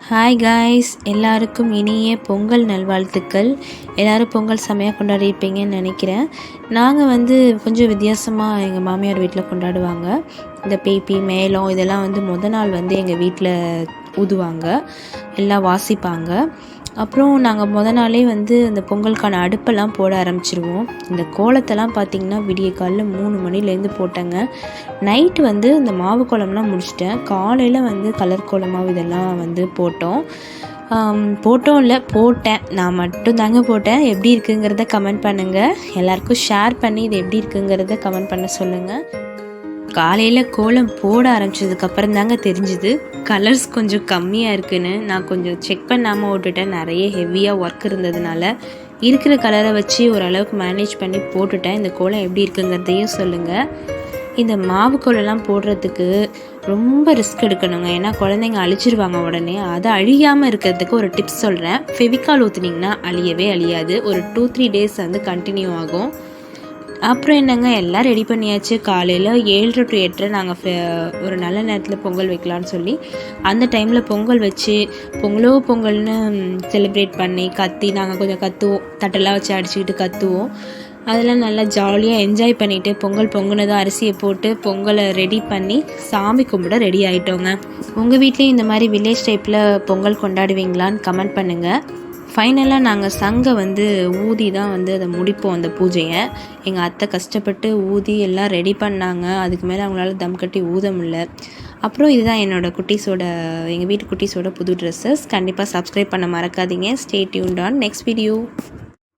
Hi guys, எல்லாருக்கும் இனிய பொங்கல் நல்வாழ்த்துக்கள். எல்லோரும் பொங்கல் செமையாக கொண்டாடிருப்பீங்கன்னு நினைக்கிறேன். நாங்கள் கொஞ்சம் வித்தியாசமாக எங்கள் மாமியார் வீட்டில் கொண்டாடுவாங்க. இந்த பேப்பி மேளம் இதெல்லாம் முத நாள் எங்கள் வீட்டில் ஊதுவாங்க, எல்லாம் வாசிப்பாங்க. அப்புறம் நாங்கள் முத நாளே அந்த பொங்கலுக்கான அடுப்பெல்லாம் போட ஆரம்பிச்சிருவோம். இந்த கோலத்தெல்லாம் பார்த்திங்கன்னா விடிய காலைல 3 மணிலேருந்து போட்டேங்க. நைட்டு இந்த மாவு கோலம்லாம் முடிச்சிட்டேன். காலையில் கலர் கோலமாவு இதெல்லாம் போட்டோம். போட்டேன். நான் மட்டும் தாங்க போட்டேன். எப்படி இருக்குங்கிறத கமெண்ட் பண்ணுங்கள். எல்லாருக்கும் ஷேர் பண்ணி இது எப்படி இருக்குங்கிறத கமெண்ட் பண்ண சொல்லுங்கள். காலையில் கோலம் போட ஆரம்பித்ததுக்கப்புறம் தாங்க தெரிஞ்சுது கலர்ஸ் கொஞ்சம் கம்மியாக இருக்குதுன்னு. நான் கொஞ்சம் செக் பண்ணாமல் விட்டுட்டேன். நிறைய ஹெவியாக ஒர்க் இருந்ததுனால இருக்கிற கலரை வச்சு ஓரளவுக்கு மேனேஜ் பண்ணி போட்டுட்டேன். இந்த கோலம் எப்படி இருக்குங்கிறதையும் சொல்லுங்கள். இந்த மாவு கோலம்லாம் போடுறதுக்கு ரொம்ப ரிஸ்க் எடுக்கணுங்க. ஏன்னா குழந்தைங்க அழிச்சிருவாங்க உடனே. அதை அழியாமல் இருக்கிறதுக்கு ஒரு டிப்ஸ் சொல்கிறேன். ஃபெவிகால் ஊற்றுனீங்கன்னா அழியவே அழியாது. ஒரு 2-3 டேஸ் கண்டினியூ ஆகும். அப்புறம் என்னங்க, எல்லாம் ரெடி பண்ணியாச்சு. காலையில் 7:30 to 8:30 நாங்கள் ஒரு நல்ல நேரத்தில் பொங்கல் வைக்கலான்னு சொல்லி அந்த டைமில் பொங்கல் வச்சு பொங்கல்னு செலிப்ரேட் பண்ணி நாங்கள் கொஞ்சம் கத்துவோம். தட்டெல்லாம் வச்சு அடிச்சுக்கிட்டு கத்துவோம். அதெல்லாம் நல்லா ஜாலியாக என்ஜாய் பண்ணிவிட்டு பொங்கல் பொங்குனதும் அரிசியை போட்டு பொங்கலை ரெடி பண்ணி சாமி கும்பிட ரெடி ஆகிட்டோங்க. உங்கள் வீட்லேயும் இந்த மாதிரி வில்லேஜ் டைப்பில் பொங்கல் கொண்டாடுவீங்களான்னு கமெண்ட் பண்ணுங்கள். ஃபைனலாக நாங்கள் சங்கை ஊதி தான் அதை முடிப்போம். அந்த பூஜையை எங்கள் அத்தை கஷ்டப்பட்டு ஊதி எல்லாம் ரெடி பண்ணாங்க. அதுக்கு மேலே அவங்களால தம் கட்டி ஊத முடியல. அப்புறம் இதுதான் எங்கள் வீட்டு குட்டீஸோட புது ட்ரெஸ்ஸஸ். கண்டிப்பாக சப்ஸ்கிரைப் பண்ண மறக்காதீங்க. Stay tuned on next video.